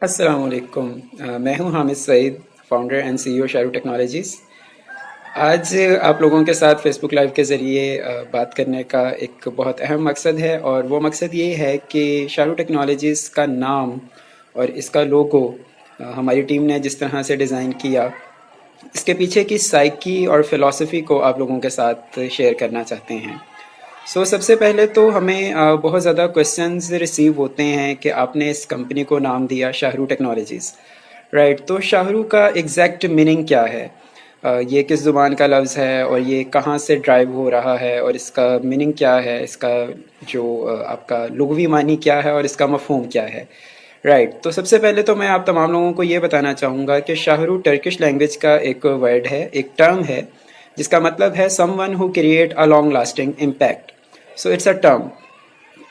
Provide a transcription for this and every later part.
السلام علیکم، میں ہوں Hamid Saeed, founder and C E O Shahru technologies. آج آپ لوگوں کے ساتھ فیس بک لائیو کے ذریعے بات کرنے کا ایک بہت اہم مقصد ہے، اور وہ مقصد یہ ہے کہ شاہرو ٹیکنالوجیز کا نام اور اس کا لوگو ہماری ٹیم نے جس طرح سے ڈیزائن کیا، اس کے پیچھے کی سائیکی اور فلسفی کو آپ لوگوں کے ساتھ شیئر کرنا چاہتے ہیں۔ سب سے پہلے تو ہمیں بہت زیادہ کویسچنز ریسیو ہوتے ہیں کہ آپ نے اس کمپنی کو نام دیا شاہرو ٹیکنالوجیز، رائٹ؟ تو شاہرو کا ایگزیکٹ میننگ کیا ہے؟ یہ کس زبان کا لفظ ہے، اور یہ کہاں سے ڈرائیو ہو رہا ہے، اور اس کا میننگ کیا ہے، اس کا جو آپ کا لغوی معنی کیا ہے، اور اس کا مفہوم کیا ہے، رائٹ؟ تو سب سے پہلے تو میں آپ تمام لوگوں کو یہ بتانا چاہوں گا کہ شاہرو ٹرکش لینگویج کا ایک ورڈ ہے، ایک ٹرم ہے، جس کا مطلب ہے someone who create a long lasting impact. So it's a term,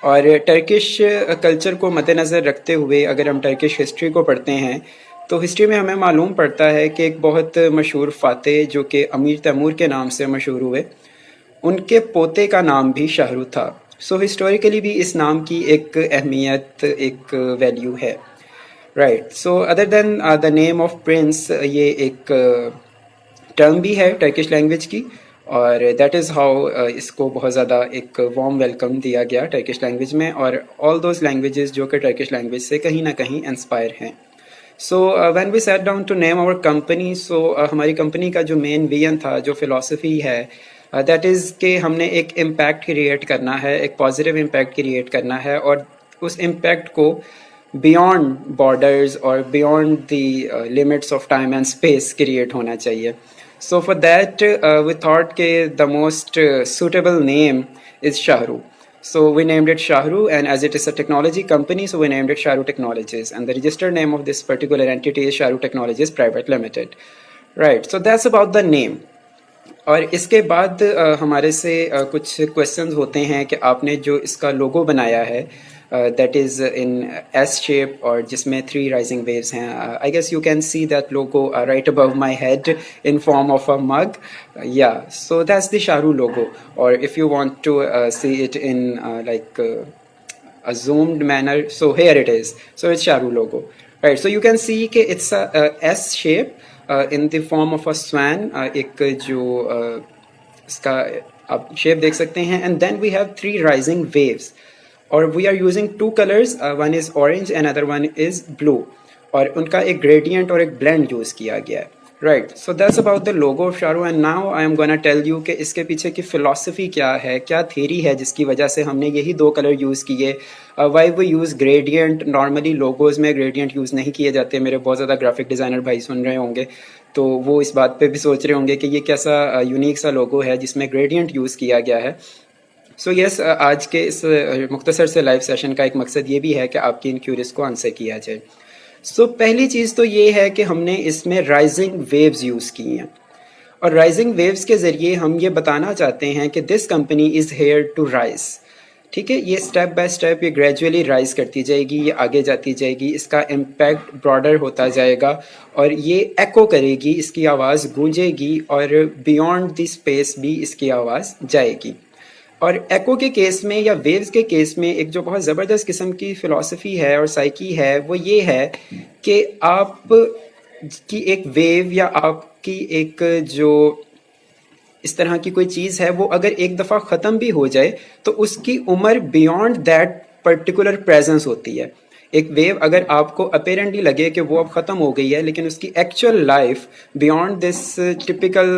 اور ٹرکش کلچر کو مد نظر رکھتے ہوئے اگر ہم ٹرکش ہسٹری کو پڑھتے ہیں تو ہسٹری میں ہمیں معلوم پڑتا ہے کہ ایک بہت مشہور فاتح جو کہ امیر تیمور کے نام سے مشہور ہوئے، ان کے پوتے کا نام بھی شاہرو تھا۔ ہسٹوریکلی بھی اس نام کی ایک اہمیت، ایک ویلیو ہے، right? Other than the name of prince, یہ ایک ٹرم بھی ہے ٹرکش لینگویج کی، اور دیٹ از ہاؤ اس کو بہت زیادہ ایک وارم ویلکم دیا گیا ٹرکش لینگویج میں، اور آل دوز لینگویجز جو کہ ٹرکش لینگویج سے کہیں نہ کہیں انسپائر ہیں۔ When we sat down to name our company, ہماری کمپنی کا جو مین ویژن تھا، جو فلسفی ہے، دیٹ از کہ ہم نے ایک امپیکٹ کریٹ کرنا ہے، ایک پازیٹیو امپیکٹ کریٹ کرنا ہے، اور اس امپیکٹ کو بیونڈ بارڈرز اور beyond the limits of time and space create ہونا چاہیے۔ فار دیٹ وی تھاٹ کہ the most suitable name is Shahru. We named it Shahru, and as it is a technology company, so we named it Shahru Technologies, and the registered name of this particular entity is Shahru Technologies Private Limited. Right, so that's about the name. اور اس کے بعد ہمارے سے کچھ questions ہوتے ہیں کہ آپ نے جو اس کا لوگو بنایا ہے that is in S shape, اور جس میں 3 رائزنگ ویوز ہیں۔ I guess you can see that logo right above my head in form of a mug, یا so that's the Shahru logo, اور if you want to see it in like a zoomed manner, so here it is, so it's Shahru logo, right? So you can see کہ it's a S shape in the form of a swan، ایک جو اس کا آپ shape دیکھ سکتے ہیں، and then we have 3 rising waves، اور we are using 2 colors، one is orange and other one is blue، اور ان کا ایک gradient اور ایک blend یوز کیا گیا ہے، right? So that's about the logo of Shahru, and now I am gonna tell you کہ اس کے پیچھے کی فلسفی کیا ہے، کیا تھیری ہے جس کی وجہ سے ہم نے یہی 2 کلر یوز کیے۔ Why we use gradient? Normally logos میں گریڈینٹ یوز نہیں کیے جاتے، میرے بہت زیادہ گرافک ڈیزائنر بھائی سن رہے ہوں گے تو وہ اس بات پہ بھی سوچ رہے ہوں گے کہ یہ کیسا یونیک سا لوگو ہے جس میں گریڈینٹ یوز کیا گیا ہے۔ یس، آج کے اس مختصر سے لائیو سیشن کا ایک مقصد یہ بھی ہے کہ آپ کی ان کیوریز کو آنسر کیا جائے۔ پہلی چیز تو یہ ہے کہ ہم نے اس میں رائزنگ ویوز یوز کی ہیں، اور رائزنگ ویوز کے ذریعے ہم یہ بتانا چاہتے ہیں کہ this company is here to rise, ٹھیک ہے؟ یہ اسٹیپ بائی اسٹیپ یہ گریجولی رائز کرتی جائے گی، یہ آگے جاتی جائے گی، اس کا امپیکٹ براڈر ہوتا جائے گا، اور یہ ایکو کرے گی، اس کی آواز گونجے گی، اور بیونڈ دی اسپیس بھی اس کی آواز جائے گی۔ اور ایکو کے کیس میں یا ویوز کے کیس میں ایک جو بہت زبردست قسم کی فلسفی ہے اور سائیکی ہے، وہ یہ ہے کہ آپ کی ایک ویو یا آپ کی ایک جو اس طرح کی کوئی چیز ہے، وہ اگر ایک دفعہ ختم بھی ہو جائے تو اس کی عمر بیونڈ دیٹ پرٹیکولر پریزنس ہوتی ہے۔ ایک ویو اگر آپ کو اپیرنٹلی لگے کہ وہ اب ختم ہو گئی ہے، لیکن اس کی actual life beyond this typical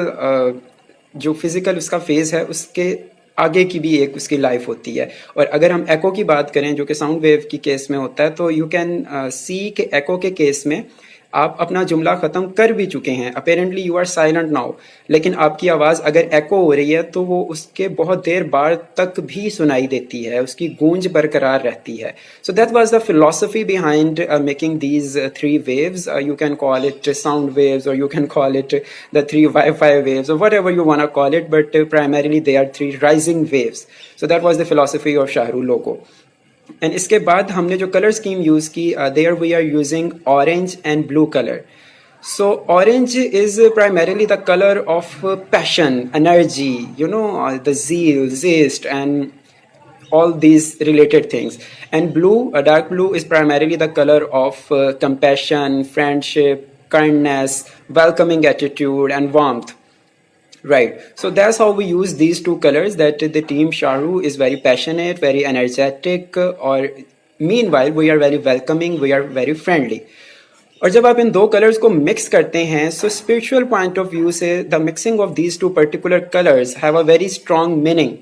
جو فزیکل اس کا فیز ہے، اس کے آگے کی بھی ایک اس کی لائف ہوتی ہے۔ اور اگر ہم ایکو کی بات کریں جو کہ ساؤنڈ ویو کی کیس میں ہوتا ہے، تو یو کین سی کہ ایکو کے کیس میں آپ اپنا جملہ ختم کر بھی چکے ہیں، apparently you are silent now, لیکن آپ کی آواز اگر ایکو ہو رہی ہے تو وہ اس کے بہت دیر بعد تک بھی سنائی دیتی ہے، اس کی گونج برقرار رہتی ہے۔ سو دیٹ واز دا فلسفی behind making these 3 waves. You can call it sound waves, or you can call it the 3 Wi-Fi waves, or whatever you want to call it, but primarily they are 3 rising waves. So that was the philosophy of Shahru logo. And اس کے بعد ہم نے جو colour scheme use کی، there we are using orange and blue colour. Orange is primarily the colour of passion, energy, the zeal, zest, and all these related things. And blue, dark blue is primarily the color of compassion, friendship, kindness, welcoming attitude, and warmth. Right. So that's how we use these two colors, that the team Sharu is very passionate, very energetic, or meanwhile we are very welcoming, we are very friendly. اور جب آپ ان دو colours کو mix کرتے ہیں so spiritual point of view سے the mixing of these two particular colours have a very strong meaning.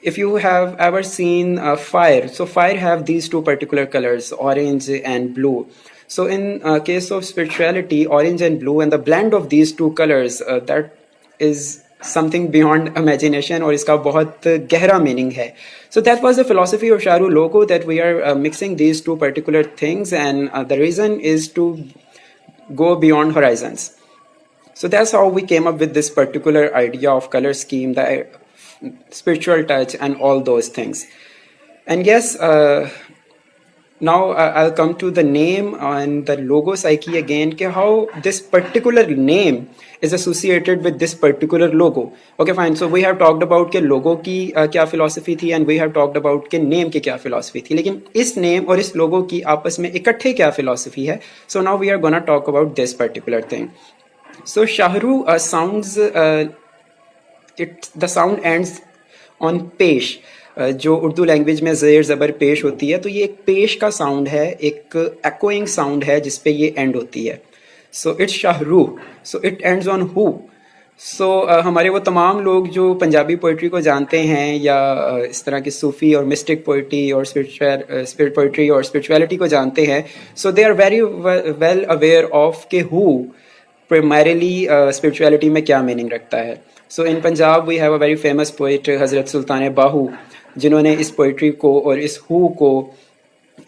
if you have ever seen fire, so fire have these two particular colors, orange and blue. So in case of spirituality, orange and blue and the blend of these two colors, that is something beyond imagination, اور اس کا بہت گہرا meaning ہے. So that was the philosophy of Sharu logo, that we are mixing these two particular things, and the reason is to go beyond horizons. So that's how we came up with this particular idea of color scheme, the spiritual touch and all those things. And yes, now I'll come to the name and the logo psyche again, how this particular name is associated with this particular logo. Okay, fine. So we have talked about کہ logo کی کیا philosophy تھی, and we have talked about کہ name کی کیا philosophy تھی. لیکن اس name اور اس logo کی آپس میں اکٹھے کیا philosophy ہے. So now we are gonna talk about this particular thing. So Shahru sounds, the sound ends on پیش, جو اردو لینگویج میں زیر زبر پیش ہوتی ہے, تو یہ ایک پیش کا ساؤنڈ ہے, ایک ایکوئنگ ساؤنڈ ہے جس پہ یہ اینڈ ہوتی ہے. So it's Shahru, so it ends on ہو. سو ہمارے وہ تمام لوگ جو پنجابی پوئٹری کو جانتے ہیں, یا اس طرح کی صوفی اور مسٹک پوئٹری اور اسپرٹ پوئٹری اور اسپرچویلٹی کو جانتے ہیں, so they are very well aware of کہ ہو primarily اسپرچویلٹی میں کیا میننگ رکھتا ہے. So in Punjab we have a very famous poet حضرت سلطان باہو, جنہوں نے اس پوئٹری کو اور اس ہو کو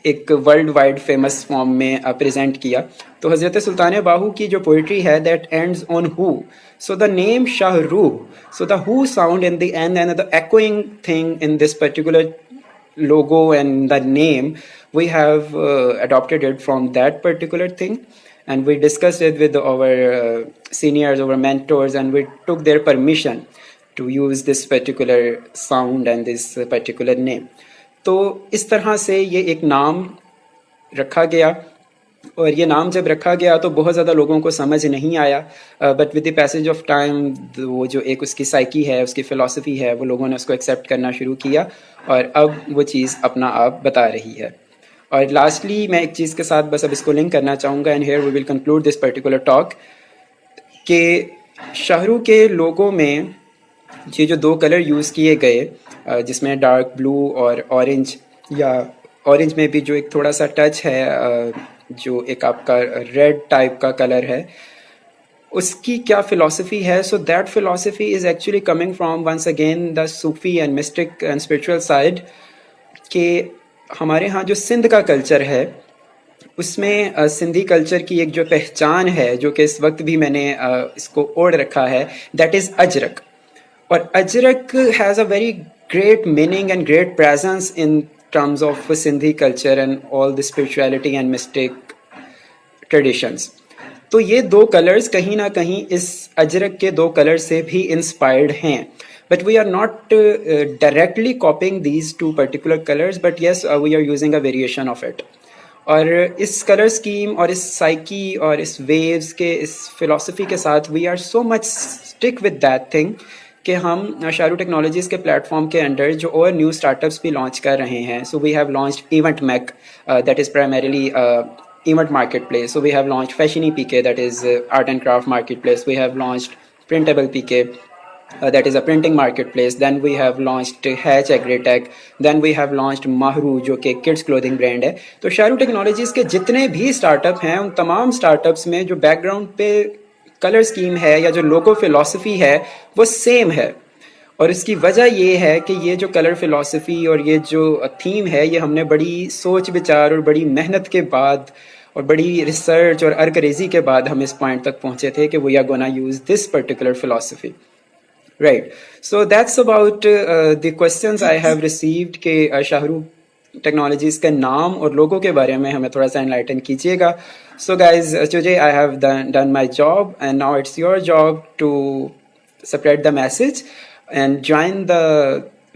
ایک ورلڈ وائڈ فیمس فارم میں پریزنٹ کیا. تو حضرت سلطان باہو کی جو پوئٹری ہے دیٹ اینڈز آن ہو. سو دا name Shahru, so the ہو sound in the end and the echoing thing in this particular logo and the name, we have adopted it from that particular thing, and we discussed it with our seniors, our mentors, and we took their permission to use this particular sound and this particular name. تو اس طرح سے یہ ایک نام رکھا گیا, اور یہ نام جب رکھا گیا تو بہت زیادہ لوگوں کو سمجھ نہیں آیا, but with the passage of time وہ جو ایک اس کی سائیکی ہے, اس کی فلاسفی ہے, وہ لوگوں نے اس کو ایکسیپٹ کرنا شروع کیا, اور اب وہ چیز اپنا آپ بتا رہی ہے. اور لاسٹلی میں ایک چیز کے ساتھ بس اب اس کو لنک کرنا چاہوں گا, and here we will conclude this particular talk, کہ شاہرو کے لوگو میں یہ جو دو کلر یوز کیے گئے, جس میں ڈارک بلو اور اورنج, یا اورنج میں بھی جو ایک تھوڑا سا ٹچ ہے, جو ایک آپ کا ریڈ ٹائپ کا کلر ہے, اس کی کیا فلاسفی ہے. So that philosophy is actually coming from once again the Sufi and mystic and spiritual side, کہ ہمارے ہاں جو سندھ کا کلچر ہے اس میں سندھی کلچر کی ایک جو پہچان ہے, جو کہ اس وقت بھی میں نے اس کو اوڑھ رکھا ہے, دیٹ از اجرک. اور ajrak has a very great meaning and great presence in terms of Sindhi culture and all the spirituality and mystic traditions. تو یہ دو کلرز کہیں نہ کہیں اس اجرک کے دو کلر سے بھی انسپائرڈ ہیں, but we are not directly copying these two particular colors, but yes, we are using a variation of it. اور اس کلر اسکیم اور اس سائیکی اور اس ویوز کے اس فلاسفی کے ساتھ we are so much stick with that thing, کہ ہم Shahru technologies کے platform کے انڈر جو اور نیو اسٹارٹ اپس بھی لانچ کر رہے ہیں. So we have launched event make, that is primarily event marketplace. So we have launch fashiony P K, that is art and craft marketplace. We have launched printable P K, that is a printing marketplace. Then we have launched Hatch Agritech. Then we have launched Mahru, جو کہ kids clothing brand ہے. تو شارو technologies کے جتنے بھی start up ہیں, ان تمام start ups میں جو بیک گراؤنڈ پہ کلر اسکیم ہے یا جو لوگو فلاسفی ہے وہ سیم ہے. اور اس کی وجہ یہ ہے کہ یہ جو کلر فلاسفی اور یہ جو تھیم ہے, یہ ہم نے بڑی سوچ بچار اور بڑی محنت کے بعد اور بڑی ریسرچ اور ارک ریزی کے بعد ہم اس پوائنٹ تک پہنچے تھے کہ we are gonna use this particular philosophy. Right. So that's about the questions I have received, کہ شاہرو ٹیکنالوجیز کے نام اور لوگوں کے بارے میں ہمیں تھوڑا سا انلائٹن کیجیے گا. So guys, today I have done my job, and now it's your job to spread the message and join the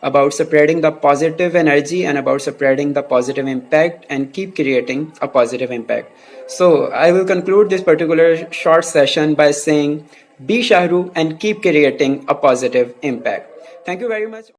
about spreading the positive energy and about spreading the positive impact and keep creating a positive impact. So I will conclude this particular short session by saying, be Shahru and keep creating a positive impact. Thank you very much.